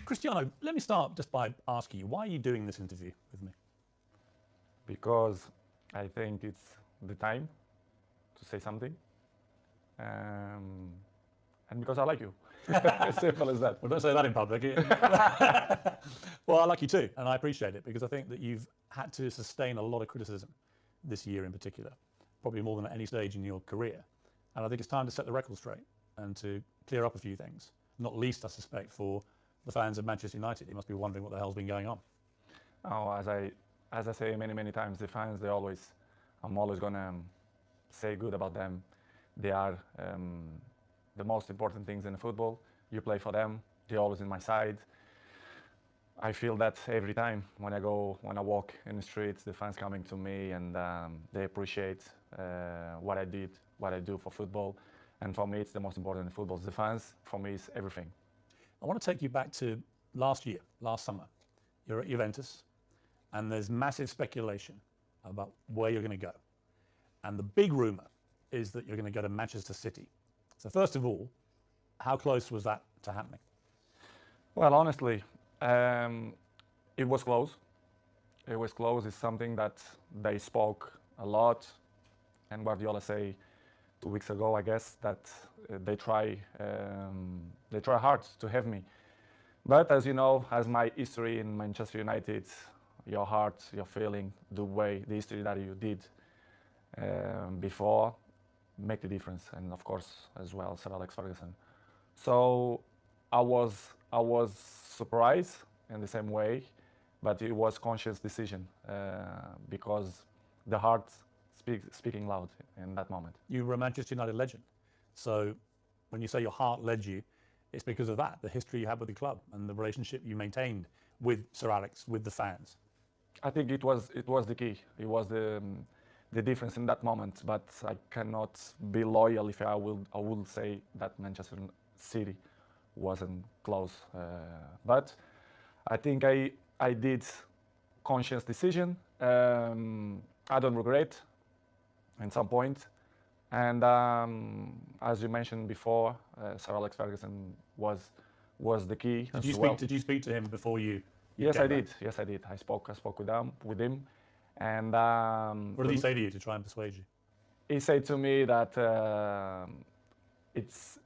Cristiano, let me start just by asking you, why are you doing this interview with me? Because I think it's the time to say something, and because I like you. As simple as that. Well, don't say that in public. Well, I like you too, and I appreciate it, because I think that you've had to sustain a lot of criticism this year in particular, probably more than at any stage in your career. And I think it's time to set the record straight and to clear up a few things, not least, I suspect, for the fans of Manchester United. You must be wondering what the hell's been going on. Oh, as I say many times, the fans, I'm always gonna say good about them. They are the most important things in football. You play for them. They're always in my side. I feel that every time when I walk in the streets, the fans coming to me, and they appreciate what I do for football. And for me, it's the most important in football. The fans, for me, is everything. I want to take you back to last summer. You're at Juventus, and there's massive speculation about where you're going to go. And the big rumor is that you're going to go to Manchester City. So first of all, how close was that to happening? Well, honestly, it was close. It was close. It's something that they spoke a lot, and Guardiola say 2 weeks ago, I guess, that they try hard to have me. But as you know, as my history in Manchester United, your heart, your feeling, the history that you did before, make the difference. And of course, as well, Sir Alex Ferguson. So I was surprised in the same way, but it was conscious decision because the heart speaking loud in that moment. You were a Manchester United legend. So when you say your heart led you, it's because of that, the history you had with the club and the relationship you maintained with Sir Alex, with the fans. I think it was the key. It was the difference in that moment. But I cannot be loyal if I will say that Manchester City wasn't close. But I think I did conscious decision. I don't regret at some point. And as you mentioned before, Sir Alex Ferguson was the key. Did you speak to him before you? Yes, I did. Yes, I did. I spoke with him, and what did he say to you to try and persuade you? He said to me that it's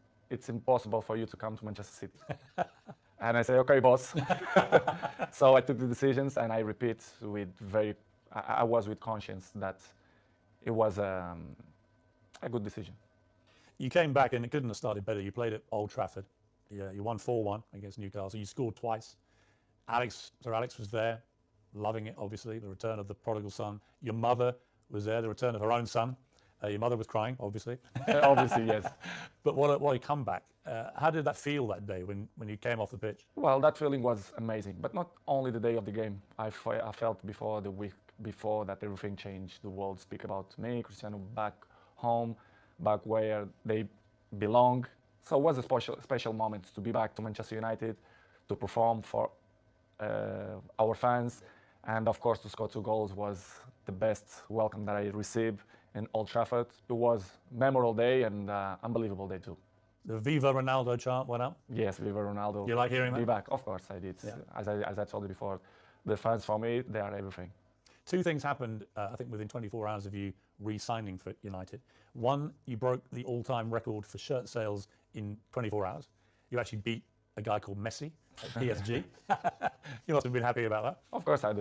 impossible for you to come to Manchester City. And I say, okay, boss. So I took the decisions, and I repeat I was with conscience that it was a good decision. You came back, and it couldn't have started better. You played at Old Trafford. Yeah, you won 4-1 against Newcastle. You scored twice. Sir Alex was there, loving it, obviously, the return of the prodigal son. Your mother was there, the return of her own son. Your mother was crying, obviously. Obviously, yes. But what a comeback. How did that feel that day when you came off the pitch? Well, that feeling was amazing, but not only the day of the game. I felt before the week before that everything changed. The world speak about me, Cristiano, back home, back where they belong. So it was a special moment to be back to Manchester United, to perform for our fans, and of course to score 2 goals was the best welcome that I received in Old Trafford. It was a memorable day and unbelievable day too. The Viva Ronaldo chant went up? Yes, Viva Ronaldo. You like hearing that? Be back, of course I did. Yeah. As I told you before, the fans for me, they are everything. 2 things happened, I think, within 24 hours of you re-signing for United. One, you broke the all-time record for shirt sales in 24 hours. You actually beat a guy called Messi at PSG. You must have been happy about that. Of course I do.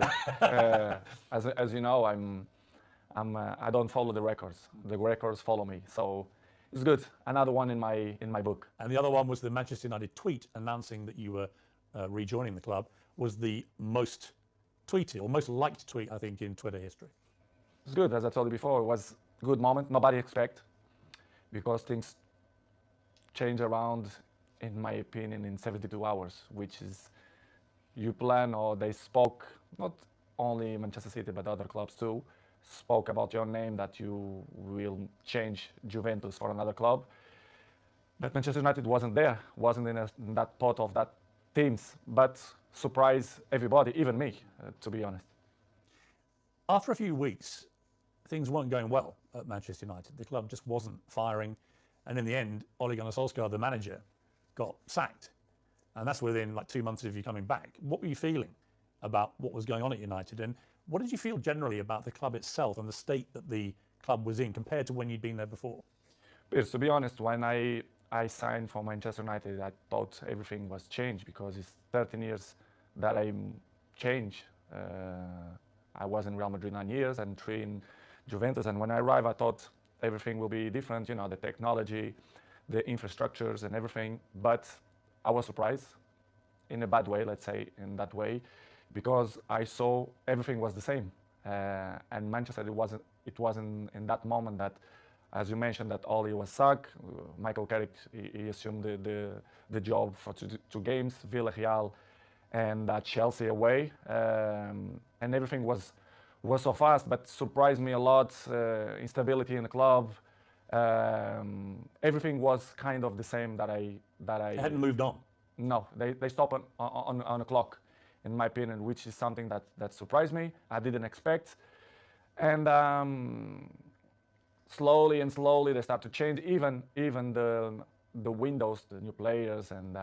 As you know, I don't follow the records. The records follow me. So it's good. Another one in my book. And the other one was the Manchester United tweet announcing that you were rejoining the club. Was the most tweeted or most liked tweet, I think, in Twitter history. It's good. As I told you before, it was a good moment. Nobody expect, because things change around, in my opinion, in 72 hours, which is you plan, or they spoke, not only Manchester City but other clubs too, spoke about your name, that you will change Juventus for another club. But Manchester United wasn't there, wasn't in that thought of that teams, but surprised everybody, even me, to be honest. After a few weeks, things weren't going well at Manchester United. The club just wasn't firing, and in the end, Ole Gunnar Solskjaer, the manager, got sacked. and that's within like 2 months of you coming back. What were you feeling about what was going on at United, and what did you feel generally about the club itself and the state that the club was in compared to when you'd been there before? Because to be honest, when I signed for Manchester United, I thought everything was changed because it's 13 years that I'm changed. I was in Real Madrid 9 years and 3 in Juventus, and when I arrived, I thought everything will be different, you know, the technology, the infrastructures and everything, but I was surprised in a bad way, let's say in that way, because I saw everything was the same. And Manchester, it wasn't in that moment that, as you mentioned, that Oli was sacked. Michael Carrick, he assumed the job for 2 games, Villarreal and Chelsea away, and everything was so fast, but surprised me a lot. Instability in the club, everything was kind of the same that I It hadn't moved on. No, they stopped on a clock, in my opinion, which is something that surprised me. I didn't expect, and slowly they start to change. Even the windows, the new players, and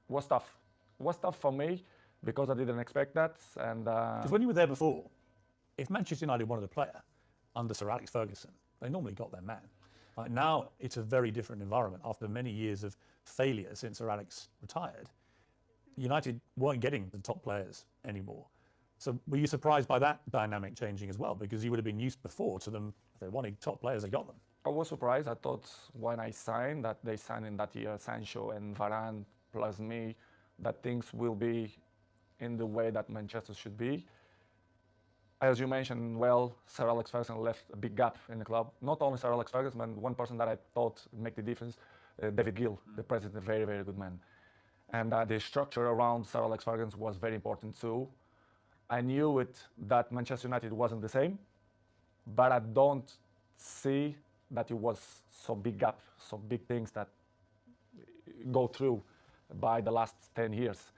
was tough. It was tough for me because I didn't expect that. And because when you were there before, if Manchester United wanted a player under Sir Alex Ferguson, they normally got their man. Like now, it's a very different environment. After many years of failure since Sir Alex retired, United weren't getting the top players anymore. So were you surprised by that dynamic changing as well? Because you would have been used before to them, if they wanted top players, they got them. I was surprised. I thought when I signed, that they signed in that year Sancho and Varane plus me, that things will be in the way that Manchester should be. As you mentioned, well, Sir Alex Ferguson left a big gap in the club. Not only Sir Alex Ferguson, but one person that I thought made the difference, David Gill, the president, a very, very good man. And the structure around Sir Alex Ferguson was very important too. I knew that Manchester United wasn't the same, but I don't see that it was so big gap, so big things that go through by the last 10 years.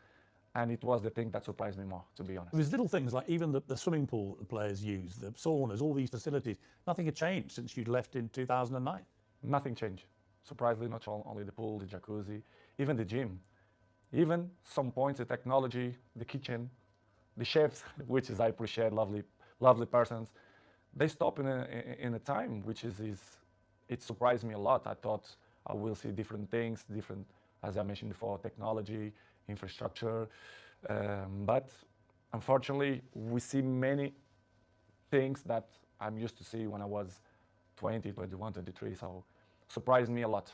And it was the thing that surprised me more, to be honest. It was little things like even the swimming pool the players use, the saunas, all these facilities. Nothing had changed since you'd left in 2009. Nothing changed. Surprisingly, not only the pool, the jacuzzi, even the gym. Even some points, the technology, the kitchen, the chefs, which is I appreciate, lovely persons. They stop in a time which it surprised me a lot. I thought I will see different things, different, as I mentioned before, technology, infrastructure, but unfortunately we see many things that I'm used to see when I was 20, 21, 23, so surprised me a lot.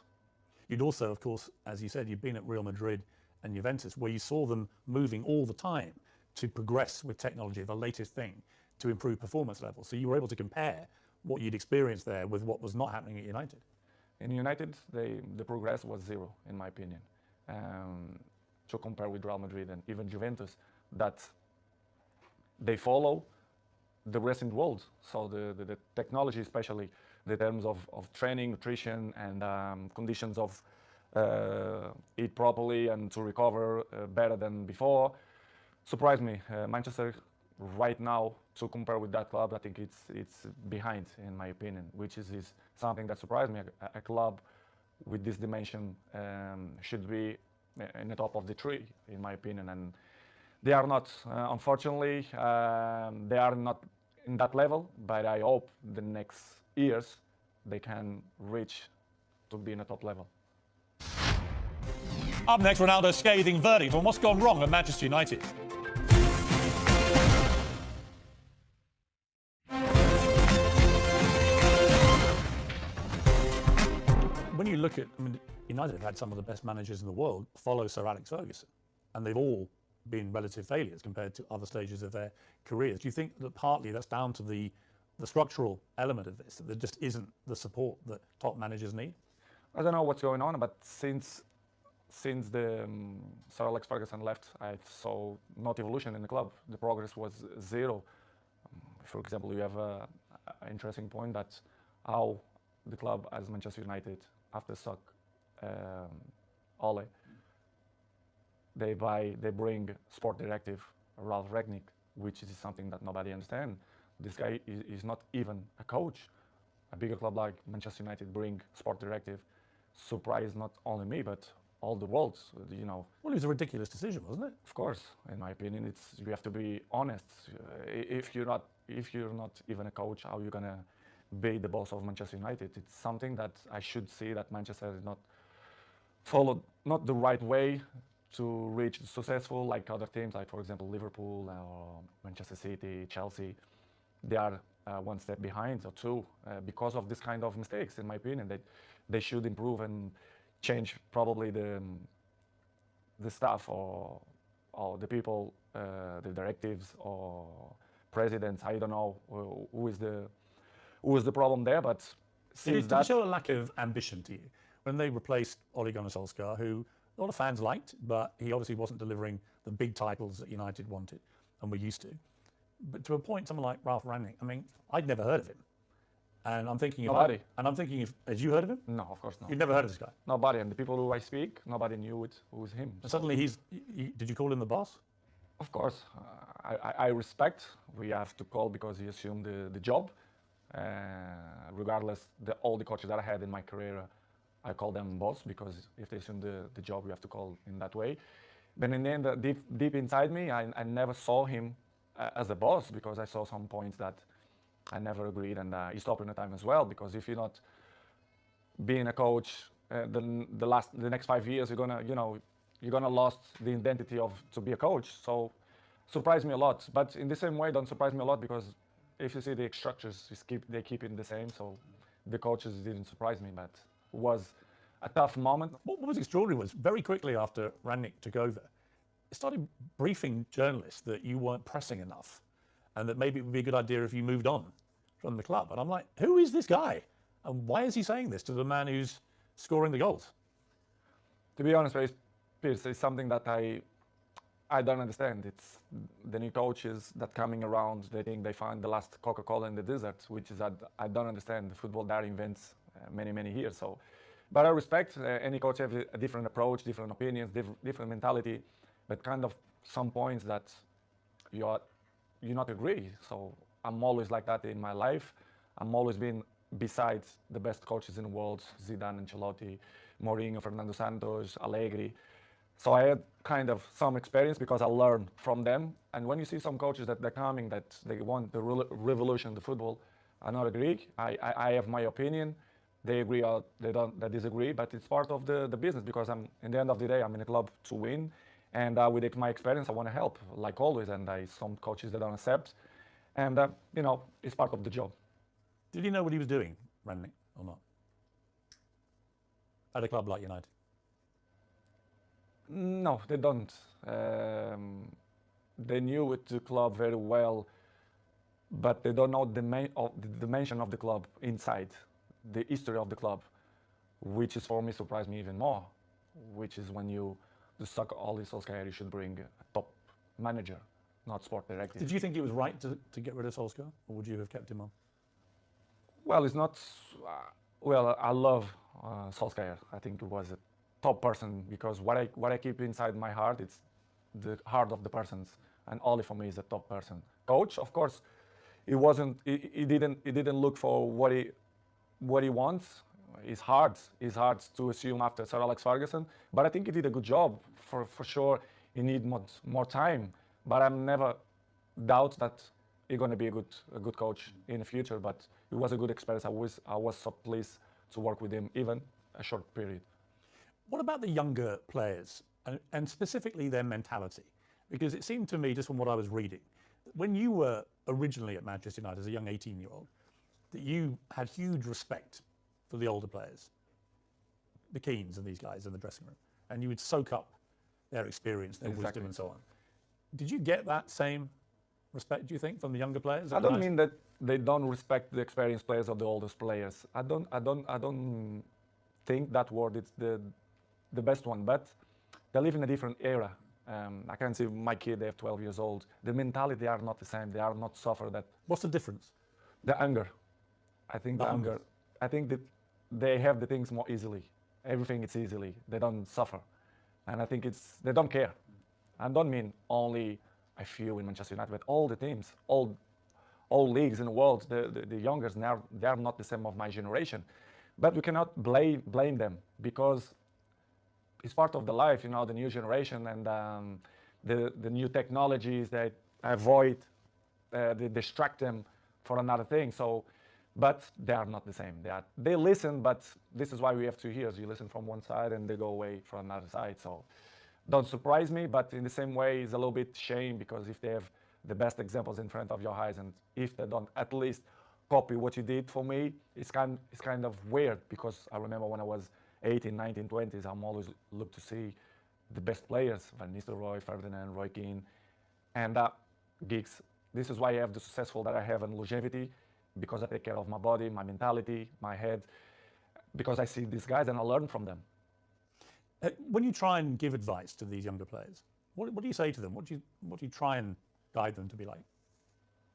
You'd also, of course, as you said, you'd been at Real Madrid and Juventus, where you saw them moving all the time to progress with technology, the latest thing, to improve performance levels. So you were able to compare what you'd experienced there with what was not happening at United. In United, the progress was zero, in my opinion. To compare with Real Madrid and even Juventus, that they follow the recent world. So the technology, especially the terms of training, nutrition, and conditions of eat properly and to recover better than before, surprised me. Manchester right now, to compare with that club, I think it's behind, in my opinion, which is something that surprised me. A club with this dimension should be in the top of the tree, in my opinion, and they are not. Unfortunately, they are not in that level, but I hope the next years they can reach to be in the top level. Up next, Ronaldo's scathing verdict on what's gone wrong at Manchester United. When you look at, United have had some of the best managers in the world follow Sir Alex Ferguson, and they've all been relative failures compared to other stages of their careers. Do you think that partly that's down to the structural element of this, that there just isn't the support that top managers need? I don't know what's going on, but since the Sir Alex Ferguson left, I saw not evolution in the club. The progress was zero. For example, you have an interesting point that how the club as Manchester United, after suck Ole, they bring sport directive Ralph Rangnick, which is something that nobody understands. This guy is not even a coach. A bigger club like Manchester United bring sport directive. Surprised not only me, but all the world, you know. Well, it was a ridiculous decision, wasn't it? Of course, in my opinion, you have to be honest. If you're not even a coach, how are you gonna be the boss of Manchester United? It's something that I should see that Manchester is not followed, not the right way to reach successful like other teams, like for example Liverpool or Manchester City, Chelsea. They are one step behind or two because of this kind of mistakes. In my opinion, that they should improve and change probably the staff or the people, the directives or presidents. I don't know who is the problem there, but Did it show a lack of ambition to you when they replaced Ole Gunnar Solskjaer, who a lot of fans liked, but he obviously wasn't delivering the big titles that United wanted and were used to. But to a point, someone like Ralph Rangnick, I mean, I'd never heard of him. And I'm thinking, Nobody. Had you heard of him? No, of course not. You'd never heard of this guy? Nobody, and the people who I speak, nobody knew it. Who was him? And suddenly did you call him the boss? Of course, I respect. We have to call because he assumed the job. Regardless, all the coaches that I had in my career, I call them boss because if they assume the job, you have to call in that way. But in the end, deep inside me, I never saw him as a boss because I saw some points that I never agreed, and he stopped in the time as well. Because if you're not being a coach, the next 5 years, you're gonna lost the identity of to be a coach. So surprised me a lot. But in the same way, don't surprise me a lot because if you see the structures, they keep it the same. So the coaches didn't surprise me, but it was a tough moment. What was extraordinary was very quickly after Rangnick took over, it started briefing journalists that you weren't pressing enough and that maybe it would be a good idea if you moved on from the club. And I'm like, who is this guy? And why is he saying this to the man who's scoring the goals? To be honest, Piers, it's something that I don't understand. It's the new coaches that coming around, they think they find the last Coca-Cola in the desert, which is I don't understand. The football that invents many years. So, but I respect any coach have a different approach, different opinions, different mentality, but kind of some points that you not agree. So I'm always like that in my life. I'm always been beside the best coaches in the world: Zidane, Ancelotti, Mourinho, Fernando Santos, Allegri. So I had kind of some experience because I learned from them. And when you see some coaches that they're coming, that they want the revolution, the football, I not agree. I have my opinion. They agree or they disagree, but it's part of the business because in the end of the day, I'm in a club to win. And with my experience, I want to help, like always. And some coaches that don't accept. And, it's part of the job. Did he know what he was doing, Rangnick, or not? At a club like United? No, they don't. They knew the club very well, but they don't know the dimension of the club inside, the history of the club, which is for me surprised me even more, which is when the soccer Ole Solskjaer, you should bring a top manager, not sport director. Did you think it was right to get rid of Solskjaer, or would you have kept him on? Well, it's not. I love Solskjaer. I think it was a top person because what I keep inside my heart, it's the heart of the persons, and Ole for me is a top person. Coach, of course, he didn't look for what he wants. It's hard to assume after Sir Alex Ferguson, but I think he did a good job. For sure, he need more time, but I'm never doubt that he's going to be a good coach in the future. But it was a good experience. I was so pleased to work with him, even a short period. What about the younger players and specifically their mentality? Because it seemed to me, just from what I was reading, when you were originally at Manchester United as a young 18-year-old, that you had huge respect for the older players, the Keanes and these guys in the dressing room, and you would soak up their experience, their wisdom and so on. Did you get that same respect, do you think, from the younger players? I don't mean that they don't respect the experienced players or the oldest players. I don't think that word is the best one, but they live in a different era. I can see my kid, they have 12 years old. The mentality, they are not the same. They are not suffer that. What's the difference? The anger. I think the anger. I think that they have the things more easily. Everything is easily. They don't suffer. And I think they don't care. I don't mean only a few in Manchester United, but all the teams, all leagues in the world, the youngers now, they are not the same of my generation. But we cannot blame them because it's part of the life, you know, the new generation and the new technologies that avoid, they distract them for another thing. So, but they are not the same. They listen, but this is why we have 2 ears. You listen from one side and they go away from another side. So, don't surprise me. But in the same way, it's a little bit shame because if they have the best examples in front of your eyes, and if they don't at least copy what you did for me, it's kind of weird because I remember when I was 18, 19, 20s, I'm always look to see the best players, Van Nistelrooy, Ferdinand, Roy Keane, and Giggs. This is why I have the successful that I have in longevity, because I take care of my body, my mentality, my head, because I see these guys and I learn from them. When you try and give advice to these younger players, what do you say to them? What do you try and guide them to be like?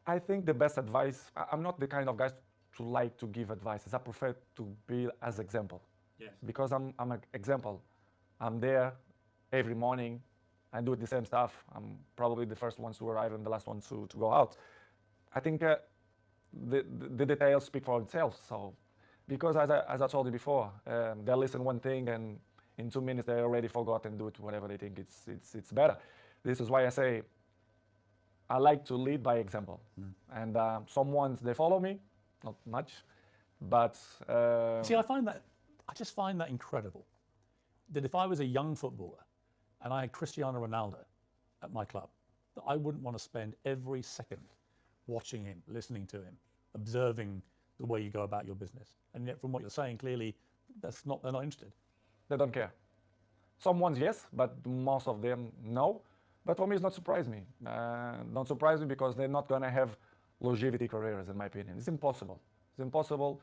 I think the best advice, I'm not the kind of guy to like to give advices. I prefer to be as example. Yes. Because I'm an example. I'm there every morning. I do the same stuff. I'm probably the first ones to arrive and the last ones to go out. I think the details speak for themselves. So, because as I told you before, they listen one thing and in 2 minutes they already forgot and do it whatever they think it's better. This is why I say I like to lead by example. And some ones they follow me, not much, but see, I just find that incredible. That if I was a young footballer and I had Cristiano Ronaldo at my club, that I wouldn't want to spend every second watching him, listening to him, observing the way you go about your business. And yet, from what you're saying, clearly, they're not interested. They don't care. Some ones, yes, but most of them, no. But for me, it's not surprise me. Don't surprise me because they're not going to have longevity careers, in my opinion. It's impossible. It's impossible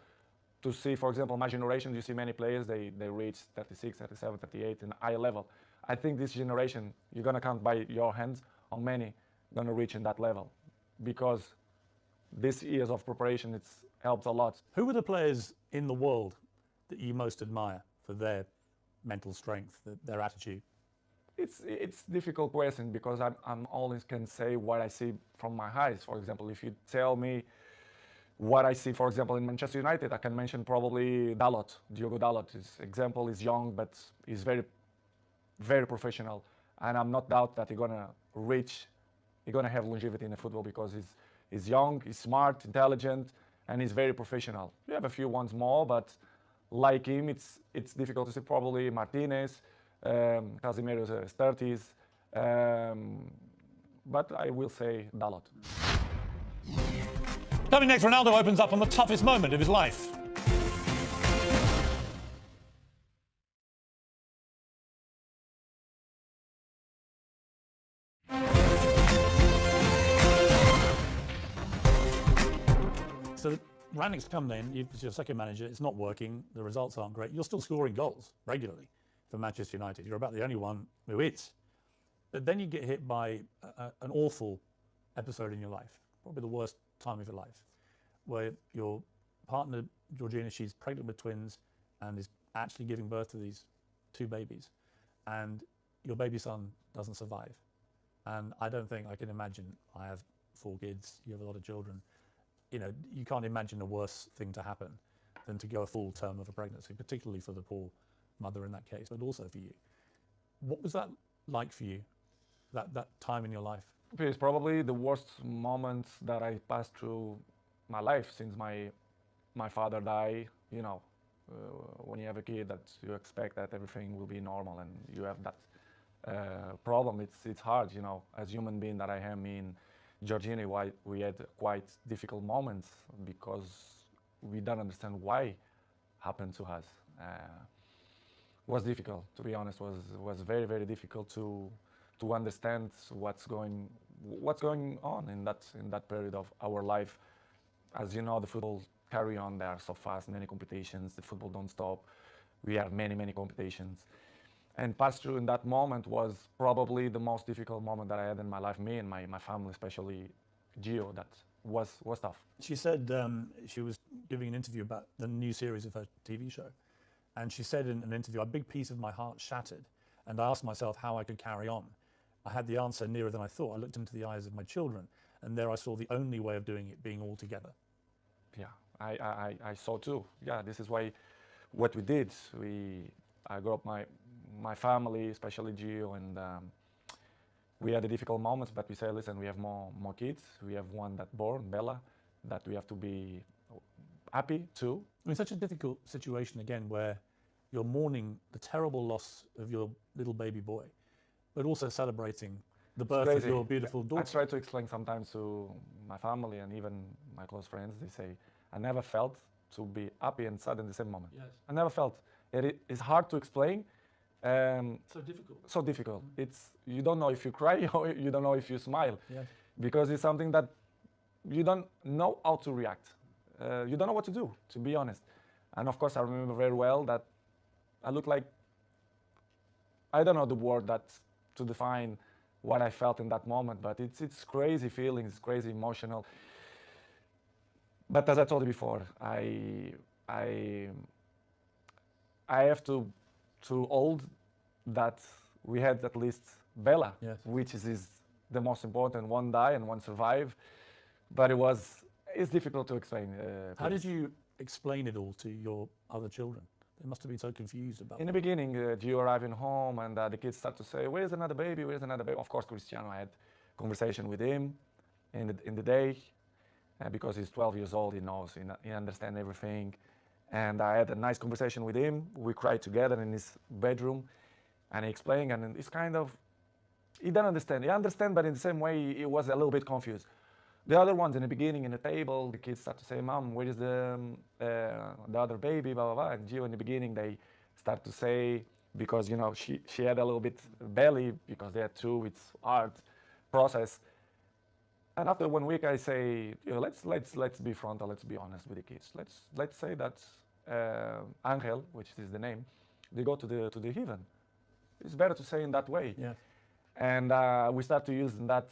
to see, for example, my generation, you see many players, they reach 36, 37, 38 in a high level. I think this generation, you're going to count by your hands how many going to reach in that level. Because this years of preparation, it helps a lot. Who are the players in the world that you most admire for their mental strength, their attitude? It's a difficult question because I'm always can say what I see from my eyes. For example, if you tell me what I see, for example, in Manchester United, I can mention probably Dalot, Diogo Dalot. His example is young, but he's very, very professional. And I'm not doubt that he's gonna have longevity in the football because he's young, he's smart, intelligent, and he's very professional. You have a few ones more, but like him, it's difficult to see. Probably Martinez, Casemiro's 30s, but I will say Dalot. Coming next, Ronaldo opens up on the toughest moment of his life. So Rangnick's come in, you're your second manager, it's not working, the results aren't great. You're still scoring goals regularly for Manchester United. You're about the only one who is. But then you get hit by an awful episode in your life, probably the worst time of your life, where your partner, Georgina, she's pregnant with twins and is actually giving birth to these 2 babies. And your baby son doesn't survive. And I don't think I can imagine, I have 4 kids, you have a lot of children. You know, you can't imagine a worse thing to happen than to go a full term of a pregnancy, particularly for the poor mother in that case, but also for you. What was that like for you, that time in your life? It's probably the worst moments that I passed through my life since my father died. You know, when you have a kid, that you expect that everything will be normal, and you have that problem. It's hard, you know, as human being that I am. In Georgina, we had quite difficult moments because we don't understand why happened to us. Was difficult, to be honest. Was very, very difficult to understand what's going on in that period of our life. As you know, the football carry on there so fast, many competitions. The football don't stop. We have many competitions. And pass through in that moment was probably the most difficult moment that I had in my life. Me and my family, especially Gio, that was tough. She said she was giving an interview about the new series of her TV show. And she said in an interview, a big piece of my heart shattered. And I asked myself how I could carry on. I had the answer nearer than I thought. I looked into the eyes of my children, and there I saw the only way of doing it being all together. Yeah, I saw too. Yeah, this is why what we did. I grew up my family, especially Gio, and we had the difficult moments, but we say, listen, we have more kids. We have one that born, Bella, that we have to be happy too. I mean, such a difficult situation again, where you're mourning the terrible loss of your little baby boy, but also celebrating the birth of your beautiful daughter. I try to explain sometimes to my family and even my close friends. They say, I never felt to be happy and sad in the same moment. Yes. I never felt. It's hard to explain. So difficult. So difficult. It's, you don't know if you cry or you don't know if you smile. Yes. Because it's something that you don't know how to react. You don't know what to do, to be honest. And of course, I remember very well that I look like, I don't know the word that's to define what I felt in that moment, but it's crazy feelings, it's crazy emotional. But as I told you before, I have to hold that we had at least Bella, yes, which is the most important. One die and one survive, but it's difficult to explain. How did you explain it all to your other children? They must have been so confused about it. In the beginning, Gio arriving home and the kids start to say, where's another baby, where's another baby? Of course, Cristiano, I had conversation with him in the day, because he's 12 years old, he knows, he understands everything. And I had a nice conversation with him. We cried together in his bedroom, and he explained, and it's kind of, he didn't understand. He understand, but in the same way, he was a little bit confused. The other ones in the beginning, in the table, the kids start to say, Mom, where is the other baby, blah, blah, blah. And Gio, in the beginning, they start to say, because, you know, she had a little bit belly, because they had two, it's hard process. And after 1 week, I say, you know, let's be frontal, let's be honest with the kids. Let's say that Angel, which is the name, they go to the heaven. It's better to say in that way. Yeah. And we start to use in that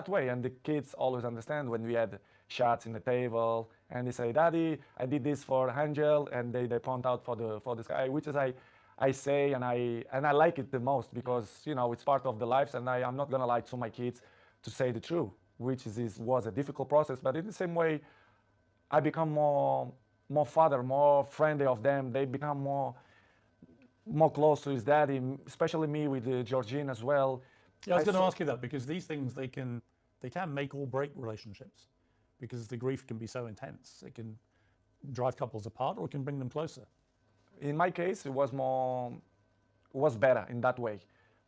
way, and the kids always understand when we had shots in the table, and they say, Daddy, I did this for Angel, and they point out for the sky, which is I say, and I like it the most, because, you know, it's part of the lives, and I'm not gonna lie to my kids to say the truth, which was a difficult process, but in the same way, I become more father, more friendly of them. They become more close to his daddy, especially me with Georgine as well. Yeah, I was going to ask you that, because these things, they can make or break relationships, because the grief can be so intense. It can drive couples apart, or it can bring them closer. In my case, it was better in that way.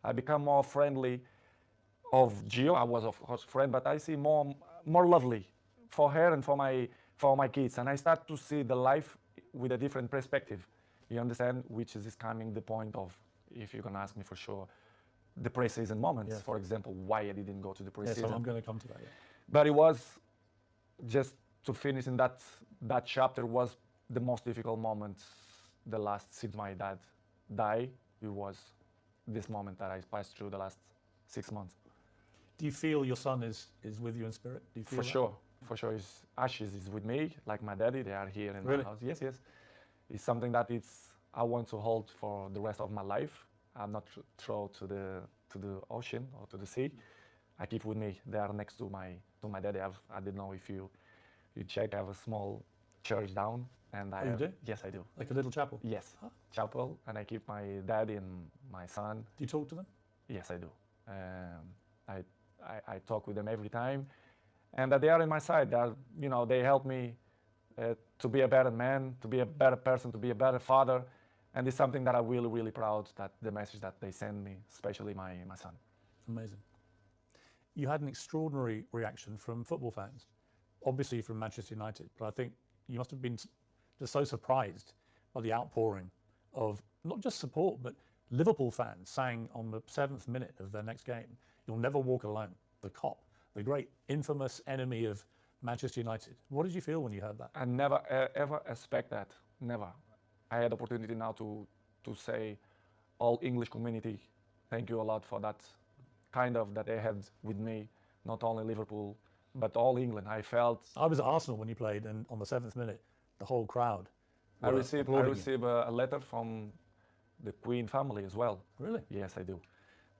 I become more friendly of Gio. I was of course friend, but I see more lovely for her and for my kids, and I start to see the life with a different perspective. You understand? Which is coming the point of, if you're gonna ask me for sure, the pre-season moments. Yes. For example, why I didn't go to the pre-season. Yes, I'm going to come to that. Yeah. But it was just to finish in that chapter was the most difficult moment. The last, since my dad died, it was this moment that I passed through the last 6 months. Do you feel your son is with you in spirit? Do you feel For sure, his ashes is with me, like my daddy. They are here in Really? my house. Yes. It's something that I want to hold for the rest of my life. I'm not thrown to the ocean or to the sea. I keep with me. They are next to my daddy. I didn't know if you check. I have a small church down, and you do? Yes, I do. Like a little chapel? Yes, Huh? chapel, and I keep my daddy and my son. Do you talk to them? Yes, I do. I talk with them every time, and they are in my side. They help me to be a better man, to be a better person, to be a better father. And it's something that I'm really, really proud that the message that they send me, especially my son. Amazing. You had an extraordinary reaction from football fans, obviously from Manchester United, but I think you must have been just so surprised by the outpouring of not just support, but Liverpool fans sang on the 7th minute of their next game, "You'll never walk alone," the Kop, the great infamous enemy of Manchester United. What did you feel when you heard that? I never ever expect that, never. I had the opportunity now to say all English community, thank you a lot for that kind of that they had with me, not only Liverpool, but all England. I was at Arsenal when you played, and on the 7th minute, the whole crowd. I received a letter from the Queen family as well. Really? Yes, I do.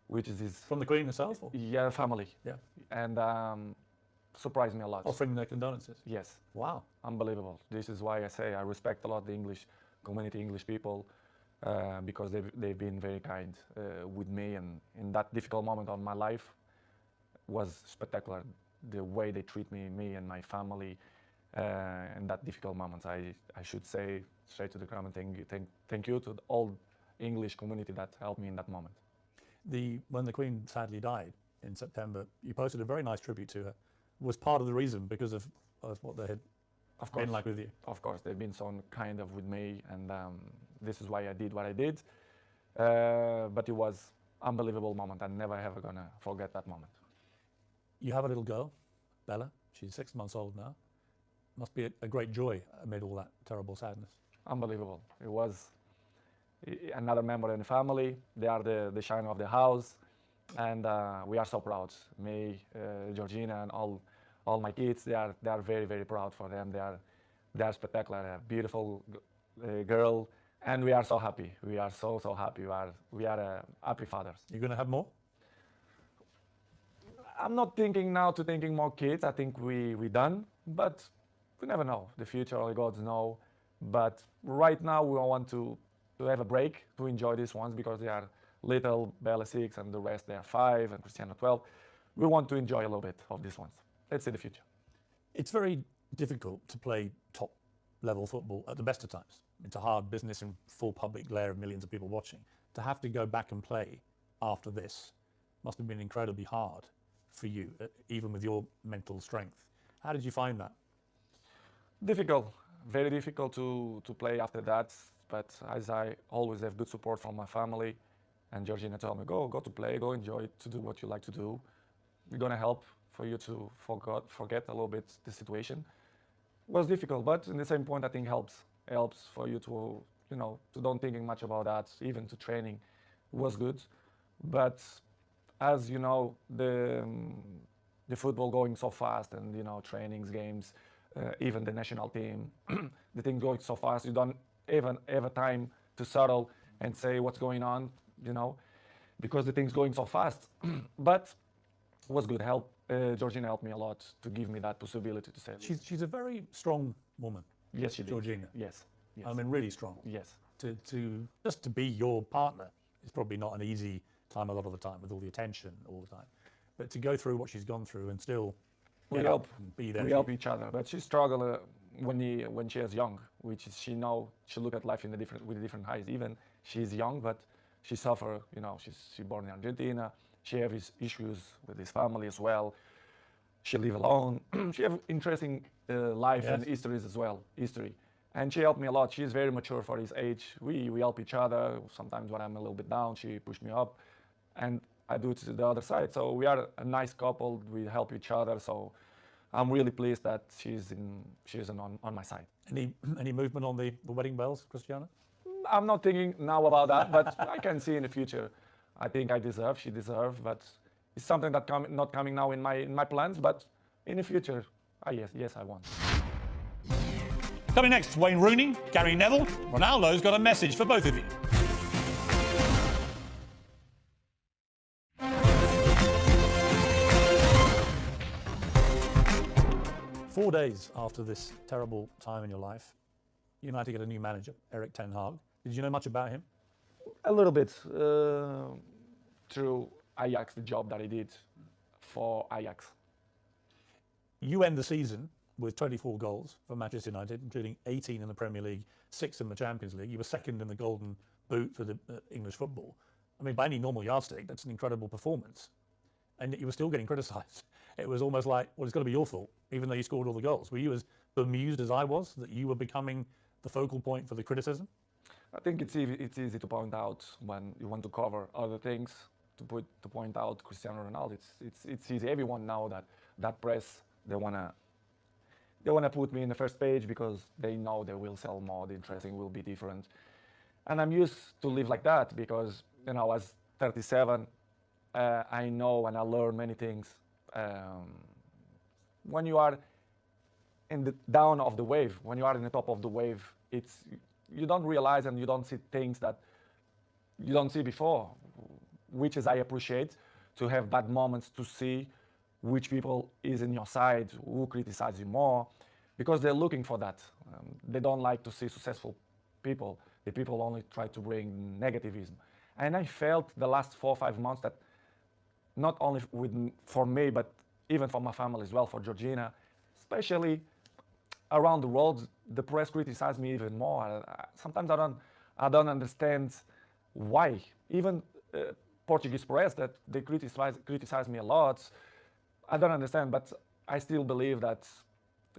Which is from the Queen herself? Or? Yeah, family. Yeah. And surprised me a lot. Offering their condolences? Yes. Wow. Unbelievable. This is why I say I respect a lot the English community, English people. because they've been very kind with me, and in that difficult moment of my life was spectacular. The way they treat me and my family in that difficult moments. I should say straight to the ground and thank you to all English community that helped me in that moment. When the Queen sadly died in September, you posted a very nice tribute to her. Was part of the reason because of what they had been like with you? Of course, they've been so kind of with me, and this is why I did what I did. But it was unbelievable moment. I'm never ever gonna forget that moment. You have a little girl, Bella. She's 6 months old now. Must be a great joy amid all that terrible sadness. Unbelievable. It was another member in the family. They are the shine of the house, and we are so proud. Me, Georgina, and all my kids. They are very, very proud for them. They are spectacular. A beautiful girl, and we are so happy. We are so happy. We are happy fathers. You're going to have more? I'm not thinking now to thinking more kids. I think we done, but we never know. The future, only gods know. But right now we want to have a break, to enjoy these ones, because they are little, Bella 6, and the rest they are 5, and Cristiano 12. We want to enjoy a little bit of these ones. Let's see the future. It's very difficult to play top level football at the best of times. It's a hard business in full public glare of millions of people watching. To have to go back and play after this must have been incredibly hard for you, even with your mental strength. How did you find that? Difficult, very difficult to play after that. But as I always have good support from my family, and Georgina told me, go to play, go enjoy, to do what you like to do. We're gonna help for you to forget a little bit the situation. It was difficult, but in the same point, I think helps for you to, to don't thinking much about that, even to training was good. But as you know, the football going so fast, and trainings, games, even the national team, the thing going so fast, you don't even have a time to settle and say what's going on, because the thing's going so fast. But it was good. Georgina helped me a lot to give me that possibility to say. She's a very strong woman. Yes, she did. Georgina. Yes. I mean, really strong. Yes. Just to be your partner is probably not an easy time a lot of the time, with all the attention all the time. But to go through what she's gone through and still be there. We help each other. But she struggled when she was young, which is she look at life with different eyes. Even she's young, but she suffer. She's born in Argentina. She has issues with his family as well. She live alone. She have interesting life and histories as well. And she helped me a lot. She's very mature for his age. We help each other. Sometimes when I'm a little bit down, she push me up, and I do it to the other side. So we are a nice couple. We help each other. So I'm really pleased that she's on my side. Any movement on the wedding bells, Cristiano? I'm not thinking now about that, but I can see in the future. I think she deserves, but it's something that not coming now in my plans, but in the future, yes, I want. Coming next, Wayne Rooney, Gary Neville. Ronaldo's got a message for both of you. Four days after this terrible time in your life, United get a new manager, Erik ten Hag. Did you know much about him? A little bit through Ajax, the job that he did for Ajax. You end the season with 24 goals for Manchester United, including 18 in the Premier League, 6 in the Champions League. You were second in the Golden Boot for the English football. I mean, by any normal yardstick, that's an incredible performance. And yet you were still getting criticised. It was almost like, well, it's got to be your fault, even though you scored all the goals. Were you as bemused as I was that you were becoming the focal point for the criticism? I think it's easy to point out when you want to cover other things, to point out Cristiano Ronaldo. It's easy. Everyone know that press, they wanna put me in the first page because they know they will sell more, the interesting will be different. And I'm used to live like that because, as 37, I know and I learn many things. When you are in the down of the wave, when you are in the top of the wave, you don't realize and you don't see things that you don't see before, which is I appreciate to have bad moments to see which people is in your side, who criticize you more, because they're looking for that. They don't like to see successful people. the people only try to bring negativism. And I felt the last 4 or 5 months that not only for me, but even for my family as well, for Georgina, especially around the world, the press criticized me even more. Sometimes I don't understand why. Even Portuguese press, that they criticize me a lot. I don't understand, but I still believe that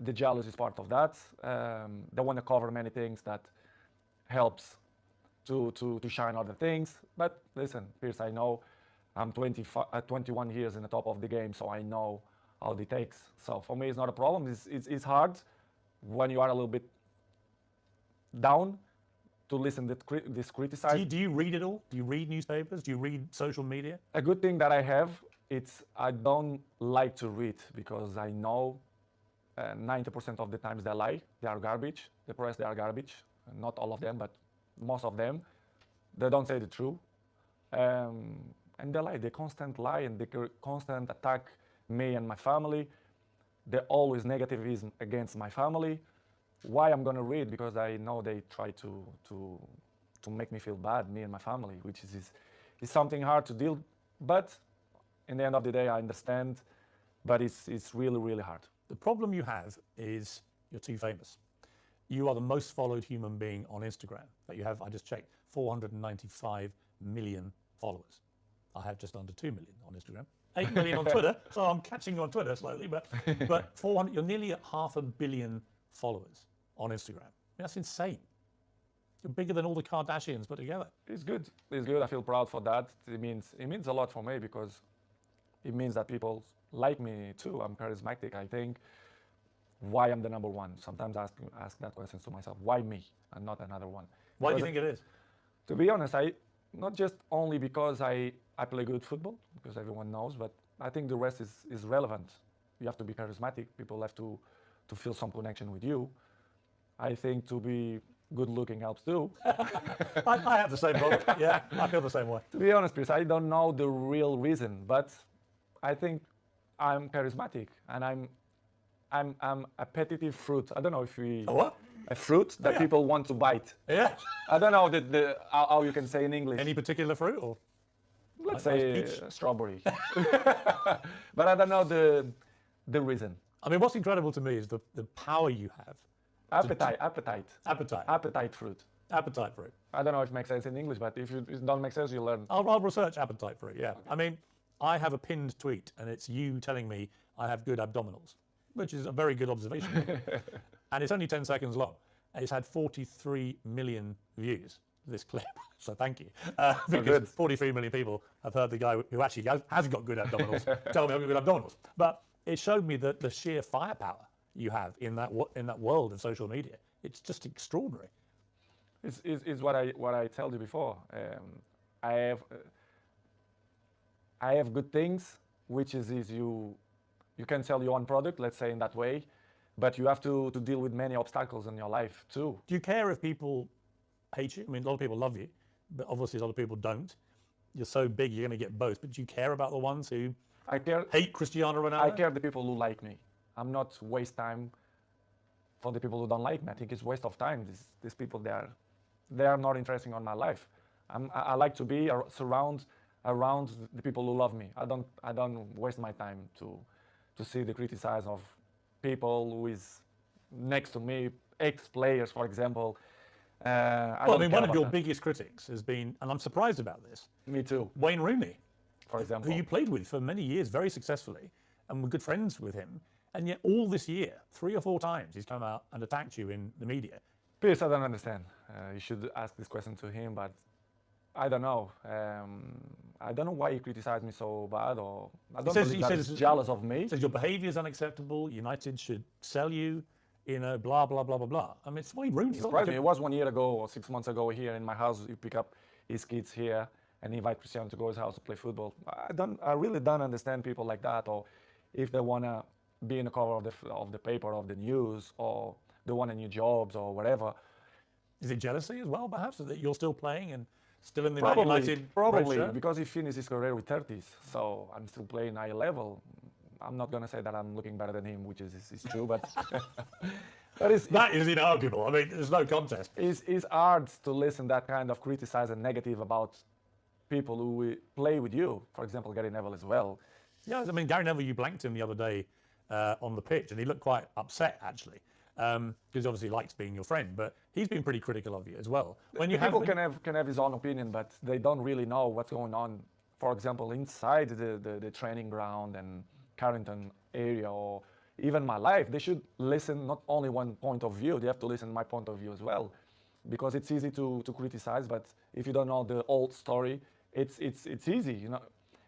the jealousy is part of that. They want to cover many things that helps to shine other things. But listen, Piers, I know I'm 21 years in the top of the game, so I know how it takes. So for me, it's not a problem. It's hard when you are a little bit down to listen to this criticism. Do you read it all? Do you read newspapers? Do you read social media? A good thing that I have, I don't like to read because I know 90% of the times they lie. They are garbage. The press, they are garbage. Not all of them, but most of them. They don't say the truth. And they lie. They constant lie and they constant attack me and my family. They always negativism against my family. Why I'm gonna read? Because I know they try to make me feel bad, me and my family, which is something hard to deal. But in the end of the day, I understand. But it's really, really hard. The problem you have is you're too famous. You are the most followed human being on Instagram. That you have, I just checked, 495 million followers. I have just under 2 million on Instagram. 8 million on Twitter, so I'm catching you on Twitter slowly, but 400, you're nearly at 500 million followers on Instagram. That's insane. You're bigger than all the Kardashians put together. It's good. It's good. I feel proud for that. It means a lot for me because it means that people like me too. I'm charismatic. I think why I'm the number one. Sometimes I ask that question to myself. Why me and not another one? Why do you think it is? To be honest, not just only because I play good football, because everyone knows, but I think the rest is relevant. You have to be charismatic. People have to feel some connection with you. I think to be good looking helps too. I have the same problem. Yeah, I feel the same way. To be honest, Chris, I don't know the real reason, but I think I'm charismatic and I'm a appetitive fruit. I don't know if we... A what? A fruit that people want to bite. Yeah. I don't know how you can say in English. Any particular fruit or? Let's say strawberry. But I don't know the reason. I mean, what's incredible to me is the power you have. Appetite fruit. Appetite fruit. I don't know if it makes sense in English, but if it don't make sense, you learn. I'll research appetite fruit, yeah. Okay. I mean, I have a pinned tweet and it's you telling me I have good abdominals, which is a very good observation. And it's only 10 seconds long. It's had 43 million views, this clip. So thank you. Because 43 million people have heard the guy who actually has got good abdominals tell me I've got good abdominals. But it showed me that the sheer firepower you have in that world of social media. It's just extraordinary. It's what I told you before. I have good things, which is you can sell your own product, let's say in that way, but you have to deal with many obstacles in your life too. Do you care if people hate you? I mean, a lot of people love you, but obviously a lot of people don't. You're so big, you're going to get both. But do you care about the ones who hate Cristiano Ronaldo? I care the people who like me. I'm not waste time for the people who don't like me. I think it's waste of time. These people, they are not interesting on my life. I like to be around the people who love me. I don't waste my time to see the criticize of people who is next to me, ex-players, for example. I mean, one of your biggest critics has been, and I'm surprised about this. Me too. Wayne Rooney, for example, who you played with for many years very successfully, and were good friends with him. And yet all this year, 3 or 4 times, he's come out and attacked you in the media. Piers, I don't understand. You should ask this question to him, but I don't know. I don't know why he criticized me so bad, or I don't believe that he's jealous of me. He says your behaviour is unacceptable. United should sell you. Blah blah blah blah blah. I mean, it's Wayne Rooney. Surprised me. It was 1 year ago or 6 months ago here in my house. You pick up his kids here and invite Cristiano to go to his house to play football. I really don't understand people like that, or if they wanna be in the cover of the paper, of the news, or they want a new jobs or whatever. Is it jealousy as well, perhaps, that you're still playing and still in the United? Probably, because he finished his career with 30s, so I'm still playing high level. I'm not gonna say that I'm looking better than him, which is true, but That is inarguable. I mean, there's no contest. It's hard to listen that kind of criticize and negative about people who play with you. For example, Gary Neville as well. Yeah, I mean, Gary Neville, you blanked him the other day on the pitch, and he looked quite upset, actually, because he obviously likes being your friend, but he's been pretty critical of you as well. When you People can have his own opinion, but they don't really know what's going on, for example, inside the training ground and Carrington area, or even my life. They should listen not only one point of view, they have to listen to my point of view as well, because it's easy to criticize, but if you don't know the old story, it's easy, you know.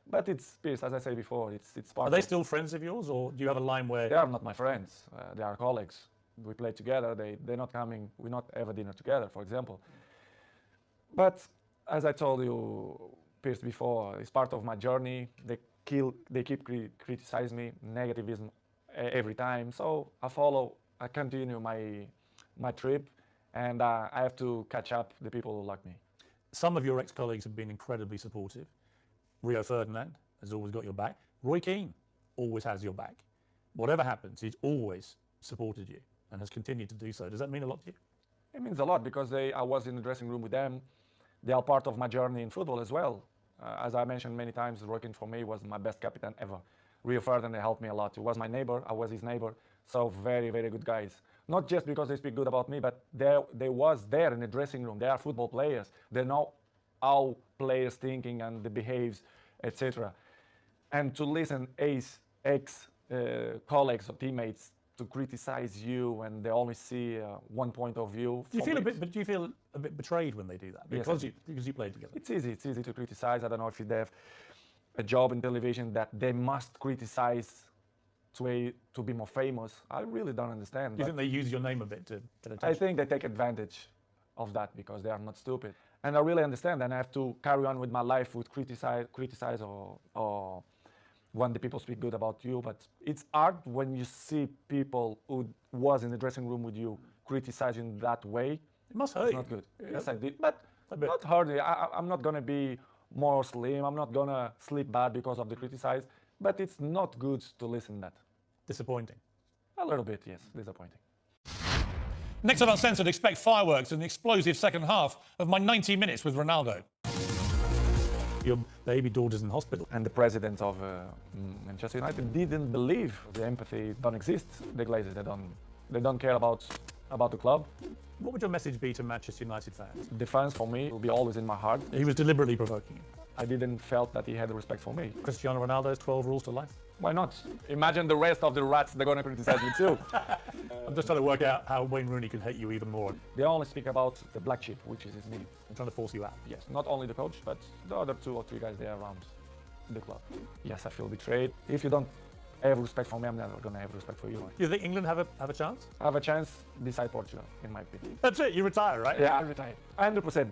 But it's Piers, as I said before, it's part. Are they still friends of yours, or do you have a line where they are not my friends? They are colleagues. We play together. They're not coming. We not have a dinner together, for example. But as I told you, Piers, before, it's part of my journey. They keep criticizing me, negativism every time. So I continue my trip, and I have to catch up the people who like me. Some of your ex-colleagues have been incredibly supportive. Rio Ferdinand has always got your back. Roy Keane always has your back. Whatever happens, he's always supported you and has continued to do so. Does that mean a lot to you? It means a lot, because I was in the dressing room with them. They are part of my journey in football as well. As I mentioned many times, Roy Keane for me was my best captain ever. Rio Ferdinand helped me a lot. He was my neighbor, I was his neighbor. So very, very good guys. Not just because they speak good about me, but they was there in the dressing room. They are football players. They know how players thinking and the behaves, etc. And to listen ex-colleagues or teammates to criticize you, and they only see one point of view. Do you feel a bit betrayed when they do that? Because you played together. It's easy to criticize. I don't know if they have a job in television that they must criticize to be more famous. I really don't understand. Do you think they use your name a bit to get attention? I think they take advantage of that because they are not stupid. And I really understand, and I have to carry on with my life with criticize or when the people speak good about you. But it's hard when you see people who was in the dressing room with you criticizing that way. It must hurt you. It's not good. Yes, I did, but not hurt me. I'm not gonna be more slim. I'm not gonna sleep bad because of the criticize. But it's not good to listen to that. Disappointing. A little bit, yes, disappointing. Next up Uncensored, expect fireworks and the explosive second half of my 90 minutes with Ronaldo. Your baby daughter's in hospital. And the president of Manchester United didn't believe the empathy don't exist. The Glazers, they don't care about the club. What would your message be to Manchester United fans? The fans, for me, will be always in my heart. He was deliberately provoking you. I didn't felt that he had respect for me. Cristiano Ronaldo's 12 rules to life. Why not? Imagine the rest of the rats, they're going to criticize me too. I'm just trying to work out how Wayne Rooney can hate you even more. They only speak about the black sheep, which is his name. I'm trying to force you out. Yes, not only the coach, but the other 2 or 3 guys there around the club. Yes, I feel betrayed. If you don't have respect for me, I'm never going to have respect for you. You think England have a chance? I have a chance beside Portugal, in my opinion. That's it, you retire, right? Yeah, I retire. 100%.